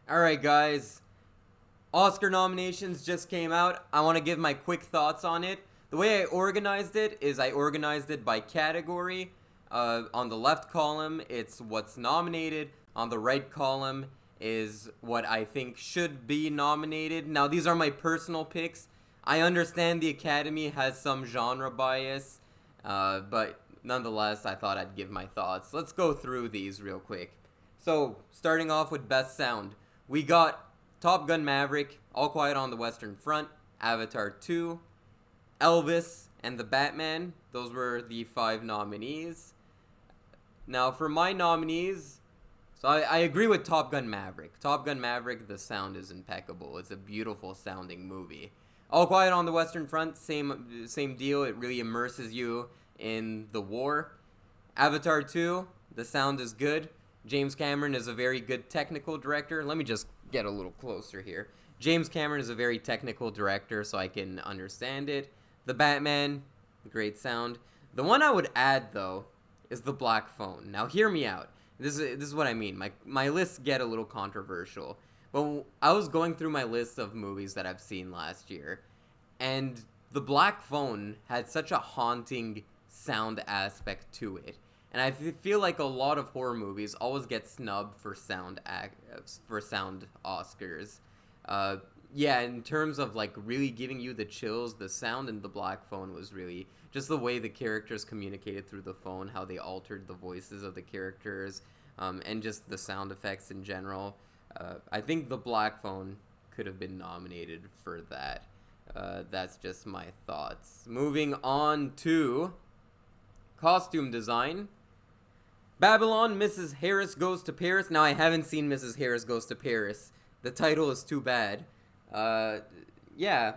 Alright, guys. Oscar nominations just came out. I want to give my quick thoughts on it. The way I organized it is I organized it by category. On the left column, it's what's nominated. On the right column is what I think should be nominated. Now, these are my personal picks. I understand the Academy has some genre bias, but nonetheless, I thought I'd give my thoughts. Let's go through these real quick. So, starting off with Best Sound, we got Top Gun Maverick, All Quiet on the Western Front, Avatar 2, Elvis, and The Batman. Those were the 5 nominees. Now, for my nominees, so I agree with Top Gun Maverick. Top Gun Maverick, the sound is impeccable. It's a beautiful sounding movie. All Quiet on the Western Front, same deal. It really immerses you in the war. Avatar 2, the sound is good. James Cameron is a very good technical director. Let me just get a little closer here. James Cameron is a very technical director, so I can understand it. The Batman, great sound. The one I would add, though, is The Black Phone. Now, hear me out. This is what I mean. My lists get a little controversial. But I was going through my list of movies that I've seen last year, and The Black Phone had such a haunting sound aspect to it. And I feel like a lot of horror movies always get snubbed for sound Oscars. Yeah, in terms of like really giving you the chills, the sound in The Black Phone was really just the way the characters communicated through the phone, how they altered the voices of the characters, and just the sound effects in general. I think The Black Phone could have been nominated for that. That's just my thoughts. Moving on to costume design. Babylon, Mrs. Harris Goes to Paris. Now, I haven't seen Mrs. Harris Goes to Paris. The title is too bad. Yeah,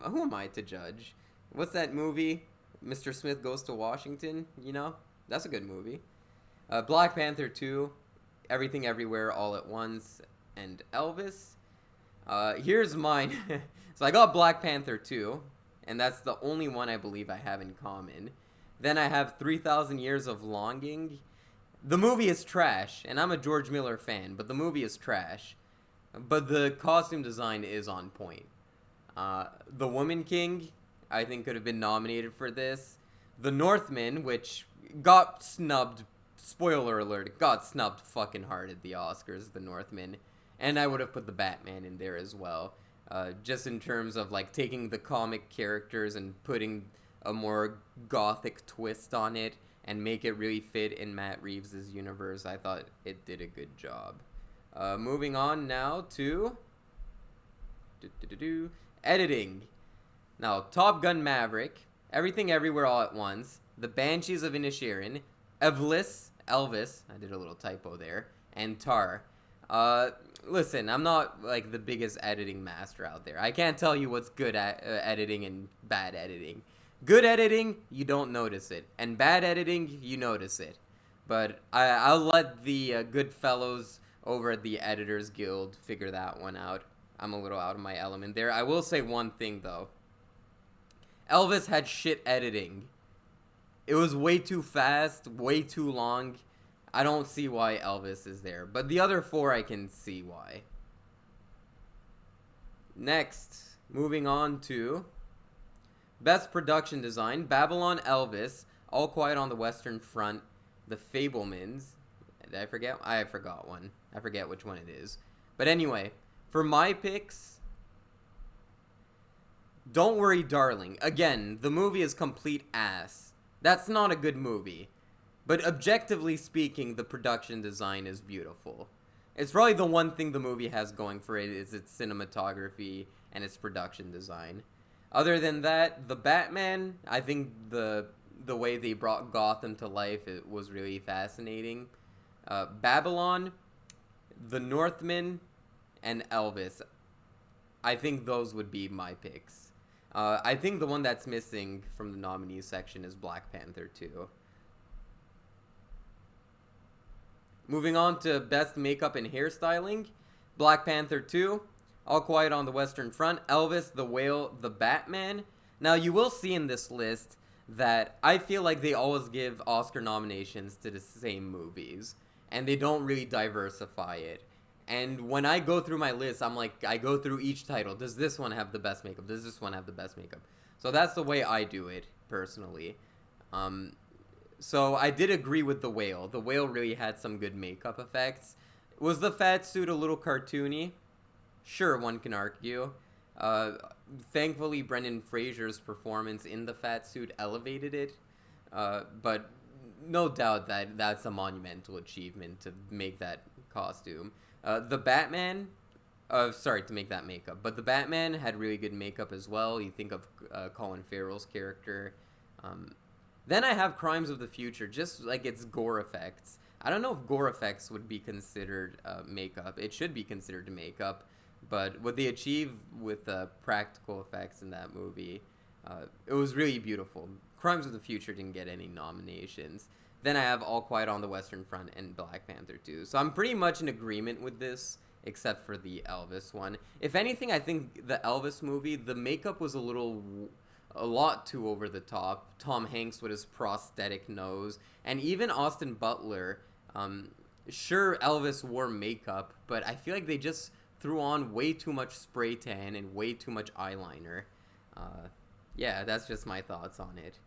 who am I to judge? What's that movie? Mr. Smith Goes to Washington, you know? That's a good movie. Black Panther 2, Everything Everywhere All at Once, and Elvis. Here's mine. So I got Black Panther 2, and that's the only one I believe I have in common. Then I have 3,000 Years of Longing. The movie is trash, and I'm a George Miller fan, but the movie is trash. But the costume design is on point. The Woman King, I think, could have been nominated for this. The Northman, which got snubbed, spoiler alert, got snubbed fucking hard at the Oscars, The Northman. And I would have put The Batman in there as well. Just in terms of, like, taking the comic characters and putting a more gothic twist on it and make it really fit in Matt Reeves' universe. I thought it did a good job. Moving on now to editing. Now, Top Gun Maverick, Everything Everywhere All at Once, The Banshees of Inisherin, Elvis, I did a little typo there, and Tar. Listen, I'm not like the biggest editing master out there. I can't tell you what's good at editing and bad editing. Good editing, you don't notice it, and bad editing, you notice it. But I'll let the good fellows over at the Editors Guild figure that one out. I'm a little out of my element there. I will say one thing, though. Elvis had shit editing. It was way too fast, way too long. I don't see why Elvis is there. But the other 4, I can see why. Next, moving on to Best Production Design. Babylon, Elvis, All Quiet on the Western Front, The Fabelmans. Did I forget? I forgot one. I forget which one it is. But anyway, for my picks, Don't Worry, Darling. Again, the movie is complete ass. That's not a good movie. But objectively speaking, the production design is beautiful. It's probably the one thing the movie has going for it is its cinematography and its production design. Other than that, The Batman, I think the way they brought Gotham to life, it was really fascinating. Babylon, The Northman, and Elvis. I think those would be my picks. I think the one that's missing from the nominees section is Black Panther 2. Moving on to Best Makeup and Hairstyling. Black Panther 2, All Quiet on the Western Front, Elvis, The Whale, The Batman. Now, you will see in this list that I feel like they always give Oscar nominations to the same movies, and they don't really diversify it. And when I go through my list, I'm like, I go through each title. Does this one have the best makeup? Does this one have the best makeup? So that's the way I do it, personally. Um, so I did agree with The Whale. The Whale really had some good makeup effects. Was the fat suit a little cartoony? Sure, one can argue. Uh, Thankfully, Brendan Fraser's performance in the fat suit elevated it. But no doubt that that's a monumental achievement to make that costume. The Batman, sorry to make that makeup, but the Batman had really good makeup as well. You think of Colin Farrell's character. Then I have Crimes of the Future, just like its gore effects. I don't know if gore effects would be considered makeup. It should be considered makeup, but what they achieved with practical effects in that movie, it was really beautiful. Crimes of the Future didn't get any nominations. Then I have All Quiet on the Western Front and Black Panther 2. So I'm pretty much in agreement with this, except for the Elvis one. If anything, I think the Elvis movie, the makeup was a lot too over the top. Tom Hanks with his prosthetic nose, and even Austin Butler. Sure, Elvis wore makeup, but I feel like they just threw on way too much spray tan and way too much eyeliner. Yeah, that's just my thoughts on it.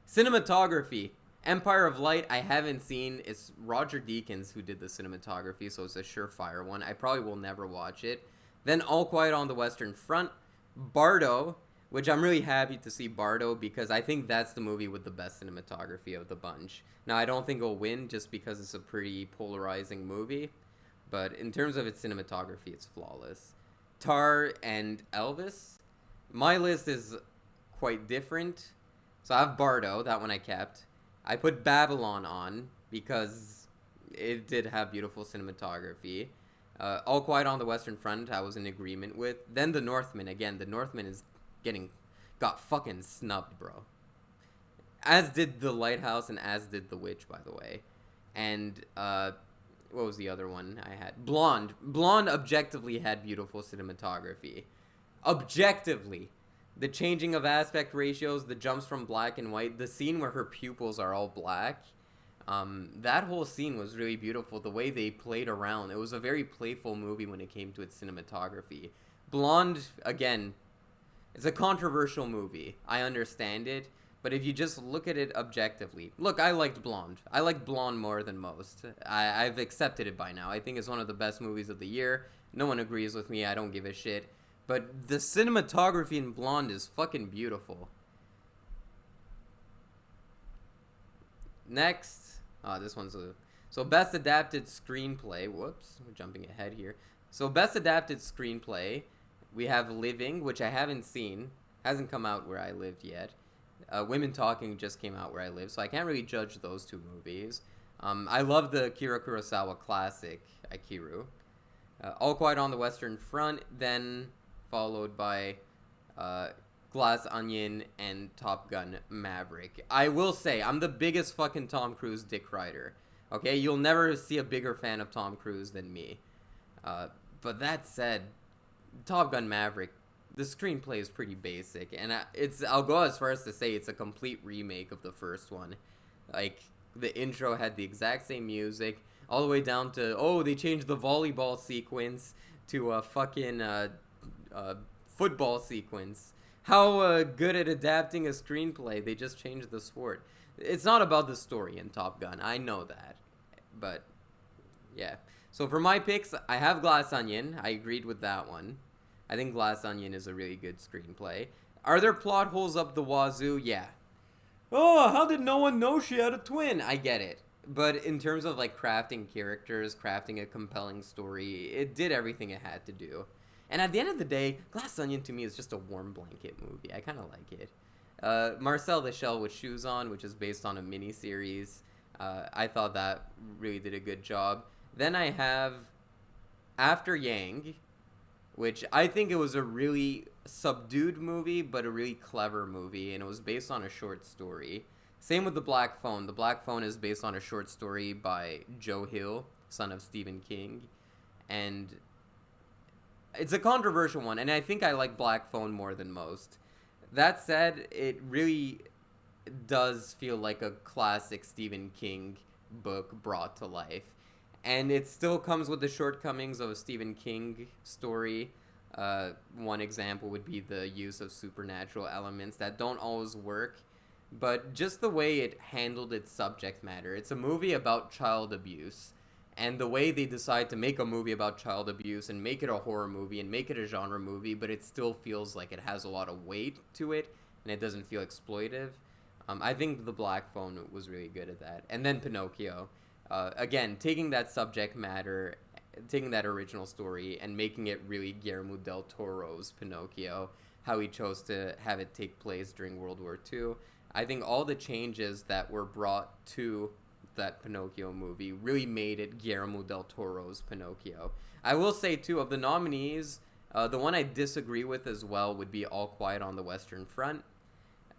Cinematography. Empire of Light, I haven't seen. It's Roger Deakins who did the cinematography, so it's a surefire one. I probably will never watch it. Then All Quiet on the Western Front. Bardo, which I'm really happy to see Bardo because I think that's the movie with the best cinematography of the bunch. Now, I don't think it'll win just because it's a pretty polarizing movie, but in terms of its cinematography, it's flawless. Tar and Elvis. My list is quite different. So I have Bardo, that one I kept. I put Babylon on because it did have beautiful cinematography. All Quiet on the Western Front, I was in agreement with. Then The Northman. Again, The Northman got fucking snubbed, bro. As did The Lighthouse and as did The Witch, by the way. And, what was the other one I had? Blonde. Blonde objectively had beautiful cinematography. Objectively. The changing of aspect ratios, the jumps from black and white, the scene where her pupils are all black. That whole scene was really beautiful. The way they played around. It was a very playful movie when it came to its cinematography. Blonde, again, it's a controversial movie. I understand it. But if you just look at it objectively. Look, I liked Blonde. I liked Blonde more than most. I've accepted it by now. I think it's one of the best movies of the year. No one agrees with me. I don't give a shit. But the cinematography in Blonde is fucking beautiful. Next. This one's a... So, Best Adapted Screenplay. Whoops. We're jumping ahead here. So, Best Adapted Screenplay. We have Living, which I haven't seen. Hasn't come out where I lived yet. Women Talking just came out where I live, so I can't really judge those two movies. I love the Akira Kurosawa classic, Akiru. All Quiet on the Western Front, then followed by Glass Onion and Top Gun Maverick. I will say, I'm the biggest fucking Tom Cruise dick rider. Okay, you'll never see a bigger fan of Tom Cruise than me. But that said, Top Gun Maverick, the screenplay is pretty basic, and I'll go as far as to say it's a complete remake of the first one. Like, the intro had the exact same music, all the way down to, oh, they changed the volleyball sequence to a fucking football sequence. How good at adapting a screenplay, they just changed the sport. It's not about the story in Top Gun, I know that, but yeah. So for my picks, I have Glass Onion. I agreed with that one. I think Glass Onion is a really good screenplay. Are there plot holes up the wazoo? Yeah. Oh, how did no one know she had a twin? I get it. But in terms of like crafting characters, crafting a compelling story, it did everything it had to do. And at the end of the day, Glass Onion to me is just a warm blanket movie. I kind of like it. Marcel the Shell with Shoes On, which is based on a miniseries. I thought that really did a good job. Then I have After Yang, which I think it was a really subdued movie, but a really clever movie, and it was based on a short story. Same with The Black Phone. The Black Phone is based on a short story by Joe Hill, son of Stephen King, and it's a controversial one, and I think I like Black Phone more than most. That said, it really does feel like a classic Stephen King book brought to life. And it still comes with the shortcomings of a Stephen King story. One example would be the use of supernatural elements that don't always work, but just the way it handled its subject matter. It's a movie about child abuse, and the way they decide to make a movie about child abuse and make it a horror movie and make it a genre movie, but it still feels like it has a lot of weight to it and it doesn't feel exploitive. I think The Black Phone was really good at that. And then Pinocchio. Again, taking that subject matter, taking that original story, and making it really Guillermo del Toro's Pinocchio, how he chose to have it take place during World War II. I think all the changes that were brought to that Pinocchio movie really made it Guillermo del Toro's Pinocchio. I will say, too, of the nominees, the one I disagree with as well would be All Quiet on the Western Front.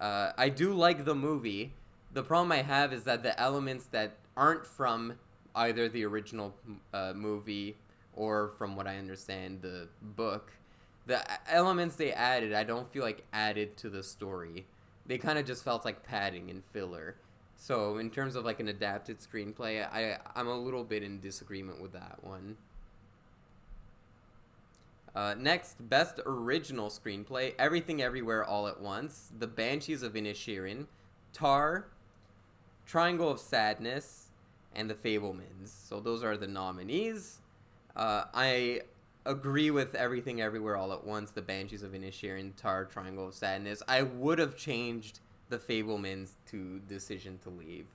I do like the movie. The problem I have is that the elements that aren't from either the original movie or, from what I understand, the book, the elements they added, I don't feel like added to the story. They kind of just felt like padding and filler. So in terms of like an adapted screenplay, I'm a little bit in disagreement with that one. Next, Best Original Screenplay, Everything Everywhere All at Once, The Banshees of Inisherin, Tar, Triangle of Sadness, and The Fabelmans. So those are the nominees. I agree with Everything Everywhere All at Once, The Banshees of Inisherin, Tar, Triangle of Sadness. I would have changed The Fabelmans to Decision to Leave.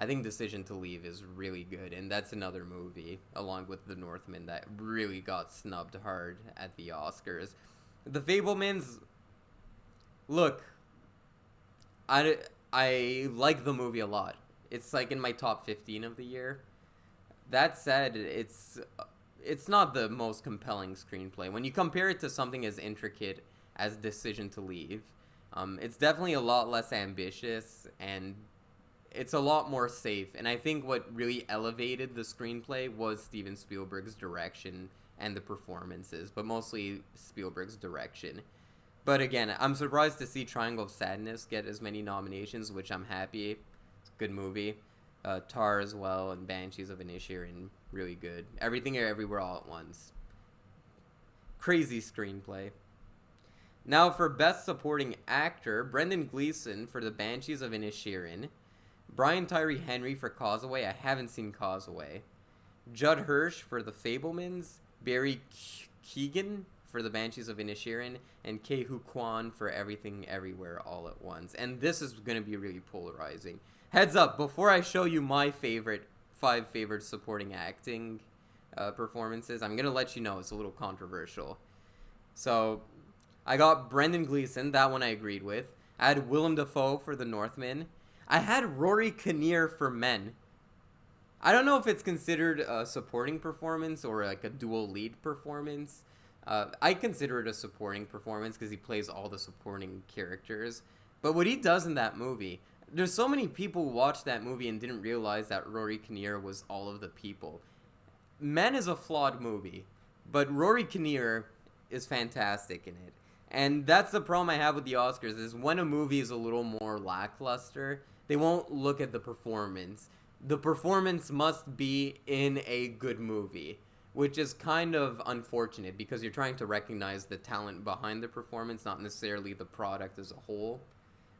I think Decision to Leave is really good, and that's another movie, along with The Northman, that really got snubbed hard at the Oscars. The Fabelmans, look, I like the movie a lot. It's like in my top 15 of the year. That said, it's not the most compelling screenplay. When you compare it to something as intricate as Decision to Leave, it's definitely a lot less ambitious, and it's a lot more safe. And I think what really elevated the screenplay was Steven Spielberg's direction and the performances, but mostly Spielberg's direction. But again, I'm surprised to see Triangle of Sadness get as many nominations, which I'm happy. It's a good movie. Tar as well, and Banshees of Inisherin, really good. Everything Everywhere All at Once. Crazy screenplay. Now for Best Supporting Actor, Brendan Gleeson for The Banshees of Inisherin, Brian Tyree Henry for Causeway. I haven't seen Causeway. Judd Hirsch for The Fabelmans, Barry Keoghan for The Banshees of Inisherin, and Ke-Huy Quan for Everything Everywhere All at Once. And this is going to be really polarizing. Heads up, before I show you my five favorite supporting acting performances, I'm going to let you know it's a little controversial. So, I got Brendan Gleeson, that one I agreed with. I had Willem Dafoe for The Northman. I had Rory Kinnear for Men. I don't know if it's considered a supporting performance or like a dual lead performance. I consider it a supporting performance because he plays all the supporting characters. But what he does in that movie, there's so many people who watched that movie and didn't realize that Rory Kinnear was all of the people. Men is a flawed movie, but Rory Kinnear is fantastic in it. And that's the problem I have with the Oscars, is when a movie is a little more lackluster, they won't look at the performance. The performance must be in a good movie, which is kind of unfortunate because you're trying to recognize the talent behind the performance, not necessarily the product as a whole.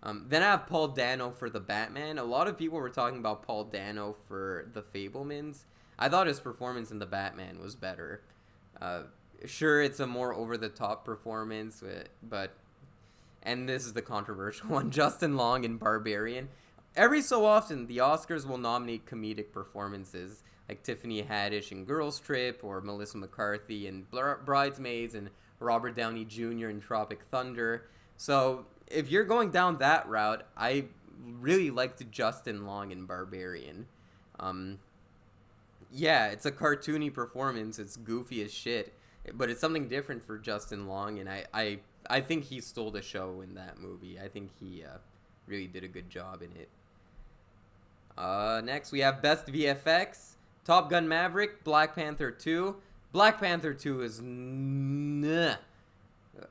Then I have Paul Dano for The Batman. A lot of people were talking about Paul Dano for The Fabelmans. I thought his performance in The Batman was better. Sure, it's a more over-the-top performance, but... And this is the controversial one. Justin Long in Barbarian. Every so often, the Oscars will nominate comedic performances, like Tiffany Haddish in Girls Trip, or Melissa McCarthy in Bridesmaids, and Robert Downey Jr. in Tropic Thunder. So, if you're going down that route, I really liked Justin Long in Barbarian. Yeah, it's a cartoony performance. It's goofy as shit. But it's something different for Justin Long, and I think he stole the show in that movie. I think he really did a good job in it. Next, we have Best VFX. Top Gun Maverick, Black Panther 2. Black Panther 2 is...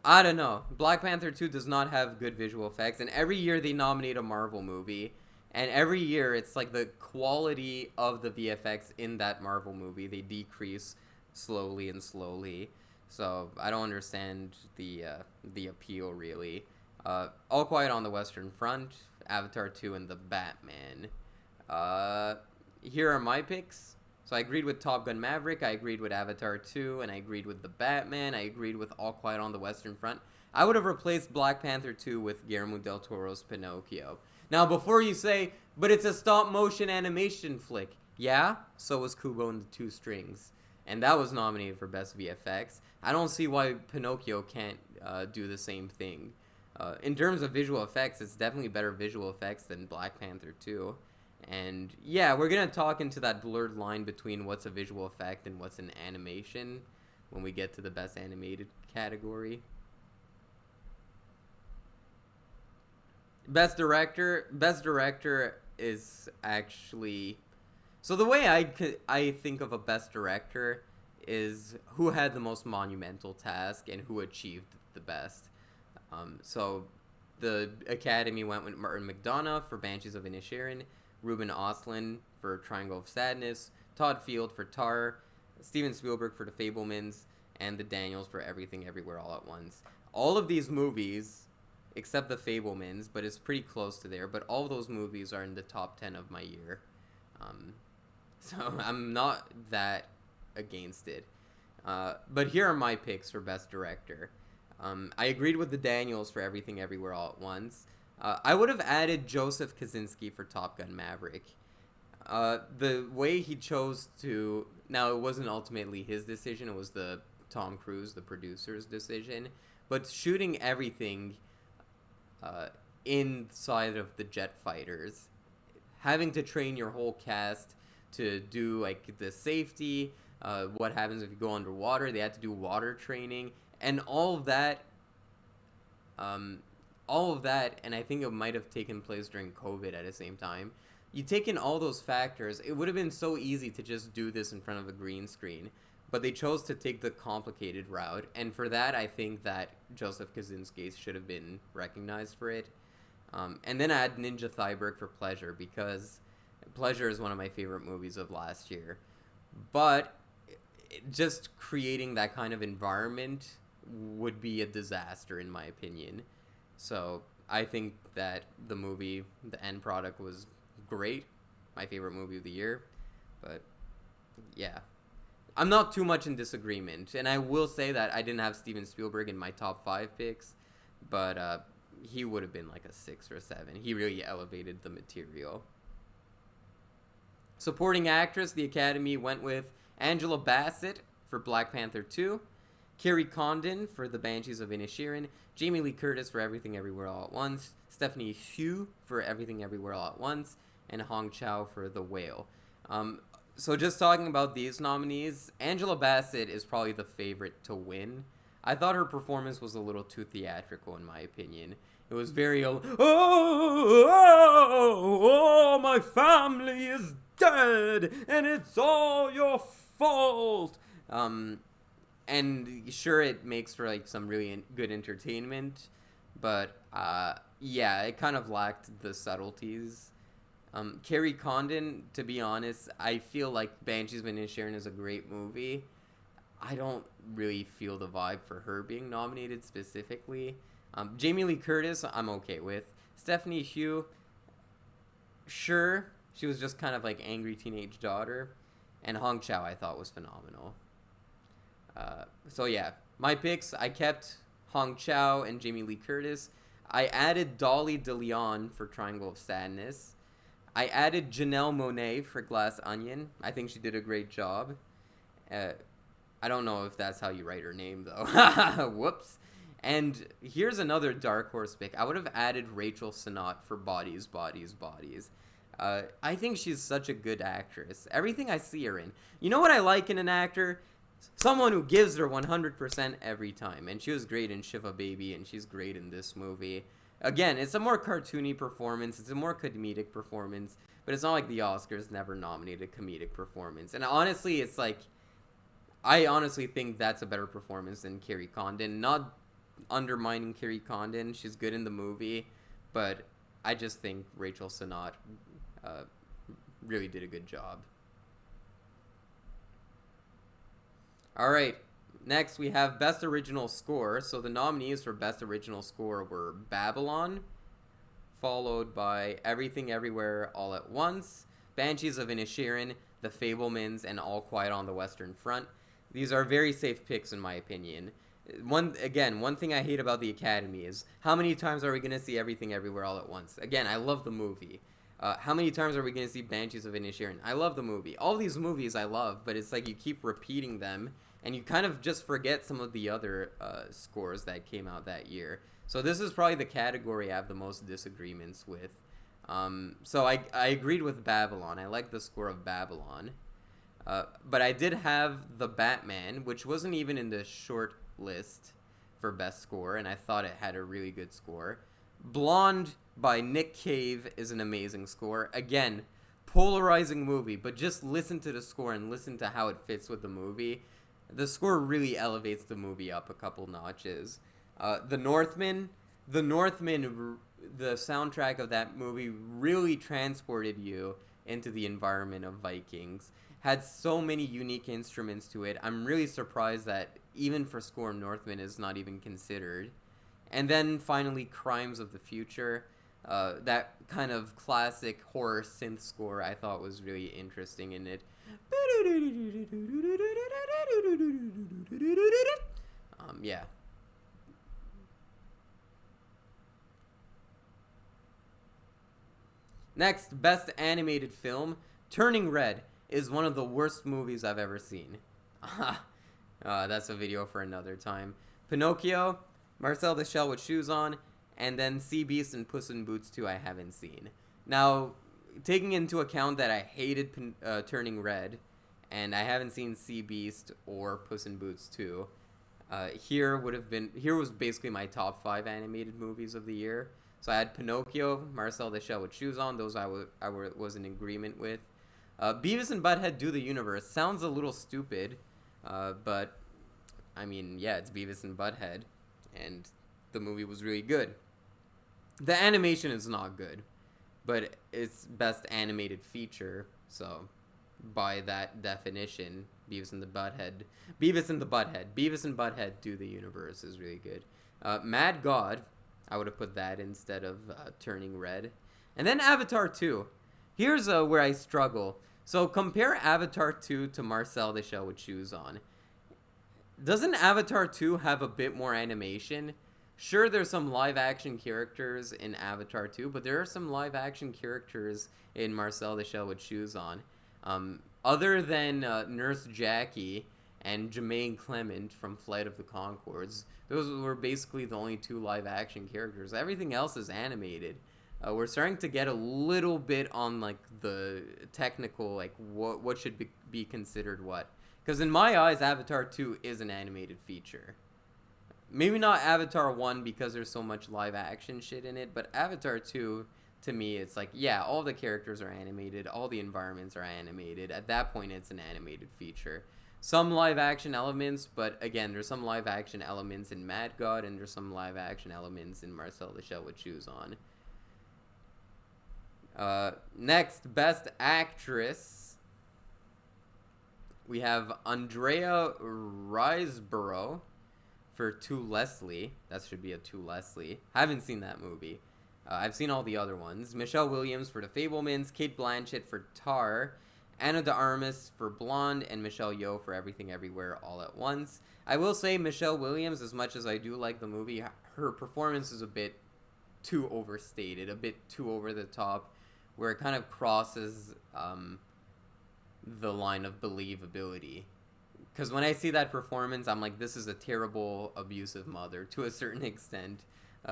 I don't know. Black Panther 2 does not have good visual effects, and every year they nominate a Marvel movie. And every year, it's like the quality of the VFX in that Marvel movie, they decrease slowly and slowly. So I don't understand the appeal really. All Quiet on the Western Front, Avatar 2, and The Batman. Uh, Here are my picks. So I agreed with Top Gun Maverick, I agreed with Avatar 2, and I agreed with The Batman, I agreed with All Quiet on the Western Front. I would have replaced Black Panther 2 with Guillermo del Toro's Pinocchio. Now, before you say, but it's a stop motion animation flick. Yeah, so was Kubo and the Two Strings. And that was nominated for Best VFX. I don't see why Pinocchio can't do the same thing. In terms of visual effects, it's definitely better visual effects than Black Panther 2. And yeah, we're going to talk into that blurred line between what's a visual effect and what's an animation when we get to the Best Animated category. Best director is actually... So the way I think of a best director is who had the most monumental task and who achieved the best. So the Academy went with Martin McDonagh for Banshees of Inisherin, Ruben Östlund for Triangle of Sadness, Todd Field for Tar, Steven Spielberg for The Fabelmans, and the Daniels for Everything Everywhere All at Once. All of these movies, except The Fabelmans, but it's pretty close to there, but all of those movies are in the top 10 of my year. So I'm not that against it. But here are my picks for Best Director. I agreed with the Daniels for Everything Everywhere All at Once. I would have added Joseph Kosinski for Top Gun Maverick. The way he chose to... Now, it wasn't ultimately his decision. It was the Tom Cruise, the producer's decision. But shooting everything inside of the jet fighters, having to train your whole cast to do like the safety, what happens if you go underwater, they had to do water training, and all of that, and I think it might have taken place during COVID at the same time. You take in all those factors, it would have been so easy to just do this in front of a green screen, but they chose to take the complicated route, and for that I think that Joseph Kosinski should have been recognized for it. And then I had Ninja Thyberg for Pleasure, because Pleasure is one of my favorite movies of last year. But just creating that kind of environment would be a disaster, in my opinion. So I think that the movie, the end product, was great. My favorite movie of the year. But yeah, I'm not too much in disagreement. And I will say that I didn't have Steven Spielberg in my top 5 picks, but he would have been like a 6 or a 7. He really elevated the material. Supporting actress, the Academy went with Angela Bassett for Black Panther 2, Kerry Condon for The Banshees of Inisherin, Jamie Lee Curtis for Everything Everywhere All at Once, Stephanie Hsu for Everything Everywhere All at Once, and Hong Chow for The Whale. So just talking about these nominees, Angela Bassett is probably the favorite to win. I thought her performance was a little too theatrical, in my opinion. It was very, my family is dead, and it's all your fault. And sure, it makes for like some really good entertainment, but yeah, it kind of lacked the subtleties. Kerry Condon, to be honest, I feel like Banshees of Inisherin is a great movie. I don't really feel the vibe for her being nominated specifically. Jamie Lee Curtis, I'm okay with. Stephanie Hsu, sure, she was just kind of like angry teenage daughter. And Hong Chow I thought was phenomenal. So yeah, my picks, I kept Hong Chow and Jamie Lee Curtis. I added Dolly DeLeon for Triangle of Sadness. I added Janelle Monáe for Glass Onion. I think she did a great job. I don't know if that's how you write her name, though. Whoops. And here's another dark horse pick. I would have added Rachel Sennott for Bodies, Bodies, Bodies. I think she's such a good actress. Everything I see her in. You know what I like in an actor? Someone who gives her 100% every time. And she was great in Shiva Baby, and she's great in this movie. Again, it's a more cartoony performance. It's a more comedic performance. But it's not like the Oscars never nominated comedic performance. And honestly, it's like... I honestly think that's a better performance than Kerry Condon. Not undermining Kerry Condon. She's good in the movie. But I just think Rachel Sennott uh, really did a good job. All right. Next, we have Best Original Score. So the nominees for Best Original Score were Babylon, followed by Everything Everywhere All at Once, Banshees of Inisherin, The Fablemans, and All Quiet on the Western Front. These are very safe picks in my opinion. One thing I hate about the Academy is how many times are we going to see Everything Everywhere All at Once? Again, I love the movie. How many times are we going to see Banshees of Inisherin? I love the movie. All these movies I love, but it's like you keep repeating them, and you kind of just forget some of the other scores that came out that year. So this is probably the category I have the most disagreements with. So I agreed with Babylon. I like the score of Babylon. But I did have The Batman, which wasn't even in the short list for best score, and I thought it had a really good score. Blonde by Nick Cave is an amazing score. Again, polarizing movie, but just listen to the score and listen to how it fits with the movie. The score really elevates the movie up a couple notches. The Northman, the soundtrack of that movie really transported you into the environment of Vikings. Had so many unique instruments to it. I'm really surprised that even for score, Northman is not even considered. And then finally, Crimes of the Future. That kind of classic horror synth score I thought was really interesting in it. Yeah. Next, Best Animated Film. Turning Red is one of the worst movies I've ever seen. That's a video for another time. Pinocchio, Marcel the Shell with Shoes On, and then Sea Beast and Puss in Boots 2 I haven't seen. Now, taking into account that I hated Turning Red, and I haven't seen Sea Beast or Puss in Boots 2, here was basically my top 5 animated movies of the year. So I had Pinocchio, Marcel the Shell with Shoes On, those I was in agreement with. Beavis and Butthead Do the Universe sounds a little stupid, but I mean, yeah, it's Beavis and Butthead, and the movie was really good. The animation is not good, but it's best animated feature, so by that definition, Beavis and Butthead Do the Universe is really good. Mad God, I would have put that instead of Turning Red. And then Avatar 2. Here's where I struggle. So compare Avatar 2 to Marcel the Shell with Shoes On. Doesn't Avatar 2 have a bit more animation? Sure, there's some live-action characters in Avatar 2, but there are some live-action characters in Marcel the Shell with Shoes On. Other than Nurse Jackie and Jermaine Clement from Flight of the Conchords, those were basically the only 2 live-action characters. Everything else is animated. We're starting to get a little bit on like the technical, like what should be considered what. Because in my eyes, Avatar 2 is an animated feature. Maybe not Avatar 1 because there's so much live action shit in it, but Avatar 2, to me, it's like, yeah, all the characters are animated, all the environments are animated. At that point, it's an animated feature. Some live action elements, but again, there's some live action elements in Mad God, and there's some live action elements in Marcel the Shell with Shoes On. Next, Best Actress. We have Andrea Riseborough for To Leslie. That should be a To Leslie. I haven't seen that movie. I've seen all the other ones. Michelle Williams for The Fablemans, Kate Blanchett for Tar, Anna de Armas for Blonde, and Michelle Yeoh for Everything Everywhere All at Once. I will say Michelle Williams, as much as I do like the movie, her performance is a bit too overstated, a bit too over the top, where it kind of crosses the line of believability. Because when I see that performance, I'm like, this is a terrible, abusive mother to a certain extent,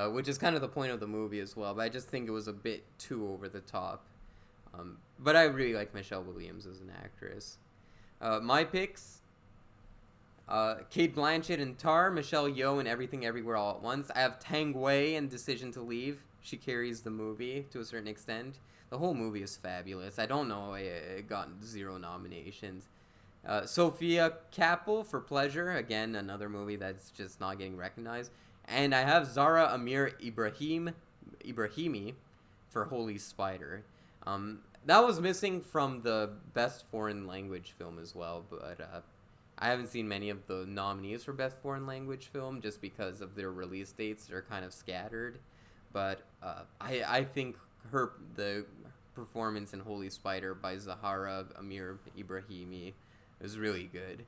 which is kind of the point of the movie as well. But I just think it was a bit too over the top. But I really like Michelle Williams as an actress. My picks, Kate Blanchett in Tar, Michelle Yeoh in Everything Everywhere All at Once. I have Tang Wei in Decision to Leave. She carries the movie to a certain extent. The whole movie is fabulous. I don't know why it got 0 nominations. Sophia Kappel for Pleasure. Again, another movie that's just not getting recognized. And I have Zara Amir Ibrahimi for Holy Spider. That was missing from the Best Foreign Language Film as well, but I haven't seen many of the nominees for Best Foreign Language Film just because of their release dates. They're kind of scattered. But I think the performance in Holy Spider by Zahara Amir Ibrahimi is really good.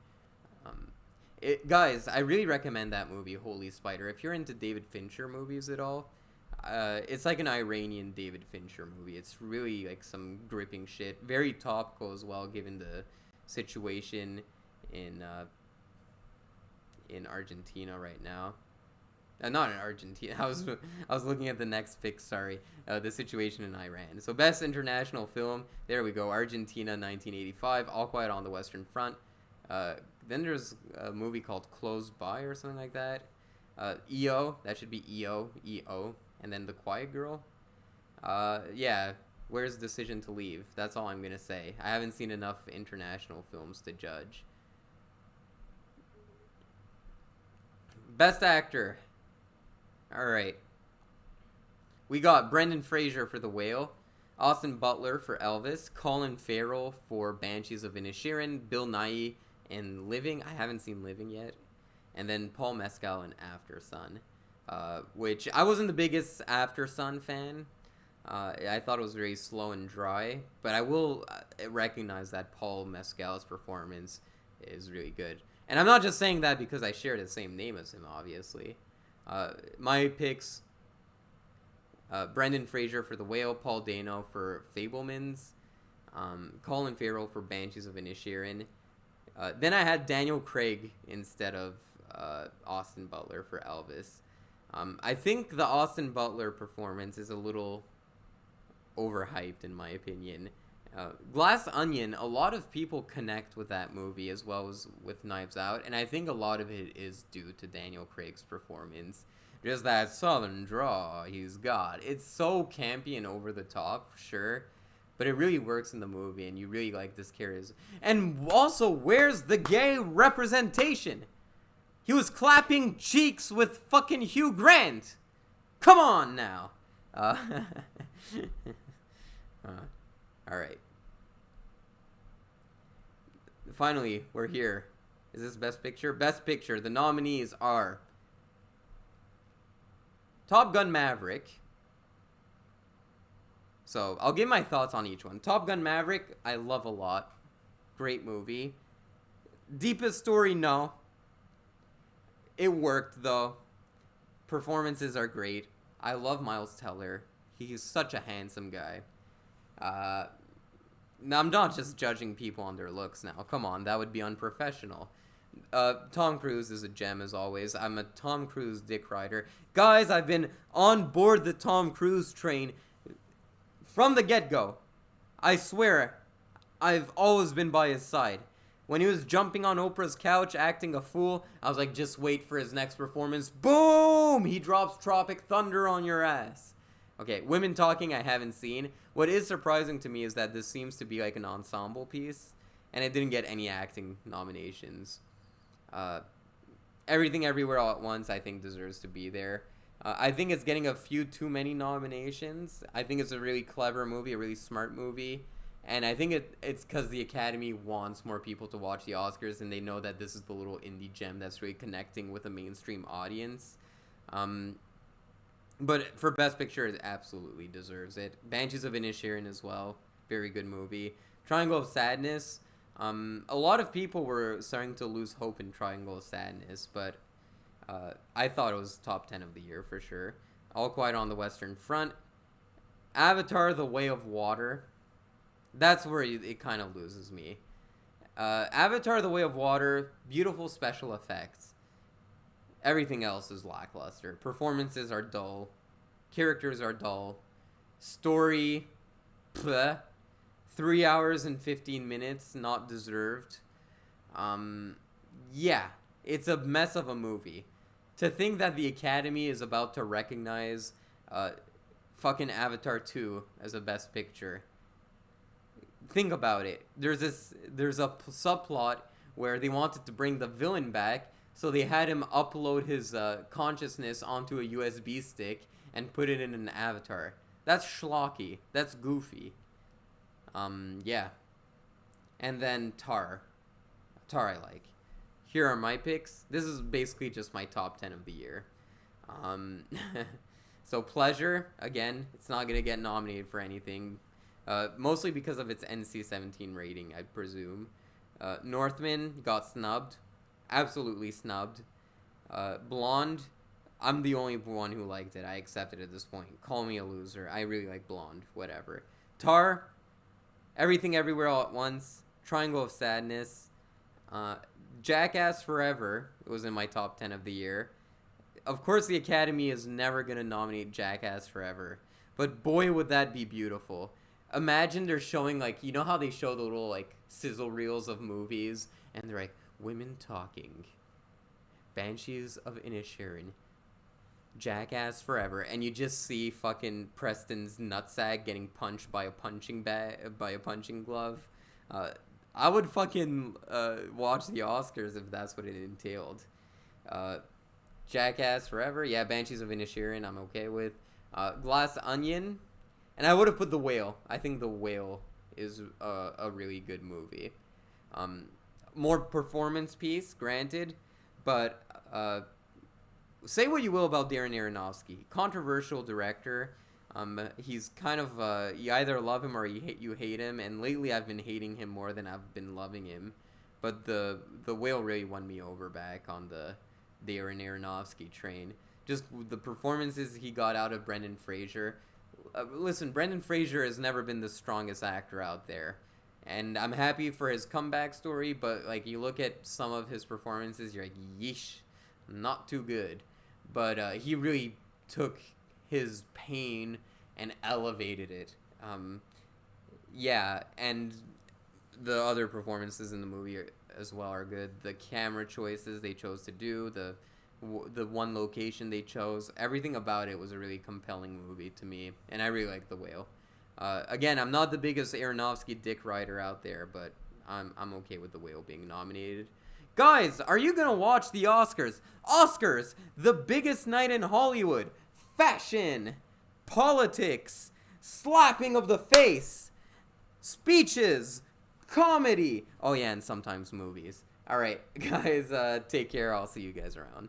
Guys, I really recommend that movie, Holy Spider. If you're into David Fincher movies at all, it's like an Iranian David Fincher movie. It's really like some gripping shit. Very topical as well, given the situation in Argentina right now. Not in Argentina. I was looking at the next pick. Sorry, the situation in Iran. So best international film. There we go. Argentina, 1985. All Quiet on the Western Front. Then there's a movie called Close By or something like that. EO. That should be EO. EO. And then The Quiet Girl. Yeah. Where's Decision to Leave? That's all I'm gonna say. I haven't seen enough international films to judge. Best Actor. Alright. We got Brendan Fraser for The Whale, Austin Butler for Elvis, Colin Farrell for Banshees of Inisherin, Bill Nighy in Living. I haven't seen Living yet. And then Paul Mescal in After Sun, which I wasn't the biggest After Sun fan. I thought it was very slow and dry, but I will recognize that Paul Mescal's performance is really good. And I'm not just saying that because I share the same name as him, obviously. My picks, Brendan Fraser for The Whale, Paul Dano for Fabelmans, Colin Farrell for Banshees of Inisherin. Then I had Daniel Craig instead of Austin Butler for Elvis. I think the Austin Butler performance is a little overhyped in my opinion. Glass Onion, a lot of people connect with that movie as well as with Knives Out, and I think a lot of it is due to Daniel Craig's performance. Just that southern draw he's got. It's so campy and over the top, for sure, but it really works in the movie, and you really like this character. And also, where's the gay representation? He was clapping cheeks with fucking Hugh Grant. Come on now. Alright. Finally, we're here. Is this Best Picture? Best Picture. The nominees are Top Gun Maverick. So, I'll give my thoughts on each one. Top Gun Maverick, I love a lot. Great movie. Deepest Story, no. It worked, though. Performances are great. I love Miles Teller. He's such a handsome guy. Now, I'm not just judging people on their looks now. Come on, that would be unprofessional. Tom Cruise is a gem, as always. I'm a Tom Cruise dick rider. Guys, I've been on board the Tom Cruise train from the get-go. I swear, I've always been by his side. When he was jumping on Oprah's couch, acting a fool, I was like, just wait for his next performance. Boom! He drops Tropic Thunder on your ass. Okay, Women Talking I haven't seen. What is surprising to me is that this seems to be like an ensemble piece, and it didn't get any acting nominations. Everything Everywhere All at Once I think deserves to be there. I think it's getting a few too many nominations. I think it's a really clever movie, a really smart movie, and I think it's because the Academy wants more people to watch the Oscars, and they know that this is the little indie gem that's really connecting with a mainstream audience. But for Best Picture, it absolutely deserves it. Banshees of Inisherin as well. Very good movie. Triangle of Sadness. A lot of people were starting to lose hope in Triangle of Sadness, but I thought it was top 10 of the year for sure. All Quiet on the Western Front. Avatar: The Way of Water. That's where it kind of loses me. Avatar: The Way of Water, beautiful special effects. Everything else is lackluster. Performances are dull. Characters are dull. Story, bleh. 3 hours and 15 minutes, not deserved. Yeah, it's a mess of a movie. To think that the Academy is about to recognize fucking Avatar 2 as a Best Picture. Think about it. There's a subplot where they wanted to bring the villain back, so they had him upload his consciousness onto a USB stick and put it in an avatar. That's schlocky. That's goofy. Yeah. And then Tar. Tar I like. Here are my picks. This is basically just my top 10 of the year. Um, so Pleasure, again, it's not going to get nominated for anything. Mostly because of its NC-17 rating, I presume. Northman got snubbed. Absolutely snubbed. Blonde, I'm the only one who liked it. I accept it at this point. Call me a loser. I really like Blonde. Whatever. Tar, Everything Everywhere All at Once. Triangle of Sadness. Jackass Forever was in my top 10 of the year. Of course, the Academy is never going to nominate Jackass Forever. But boy, would that be beautiful. Imagine they're showing, like, you know how they show the little, like, sizzle reels of movies? And they're like, women talking. Banshees of Inisherin. Jackass Forever. And you just see fucking Preston's nutsack getting punched by a punching glove. I would fucking watch the Oscars if that's what it entailed. Jackass Forever. Yeah, Banshees of Inisherin I'm okay with. Glass Onion. And I would have put The Whale. I think The Whale is a really good movie. More performance piece, granted. But say what you will about Darren Aronofsky. Controversial director. He's kind of, you either love him or you hate him. And lately I've been hating him more than I've been loving him. But The Whale really won me over back on the Darren Aronofsky train. Just the performances he got out of Brendan Fraser. Listen, Brendan Fraser has never been the strongest actor out there. And I'm happy for his comeback story, but, like, you look at some of his performances, you're like, yeesh, not too good. But he really took his pain and elevated it. Yeah, and the other performances in the movie as well are good. The camera choices they chose to do, the one location they chose, everything about it was a really compelling movie to me, and I really like The Whale. Again, I'm not the biggest Aronofsky dick rider out there, but I'm okay with The Whale being nominated. Guys, are you gonna watch the Oscars? Oscars, the biggest night in Hollywood. Fashion, politics, slapping of the face, speeches, comedy. Oh yeah, and sometimes movies. All right, guys, take care. I'll see you guys around.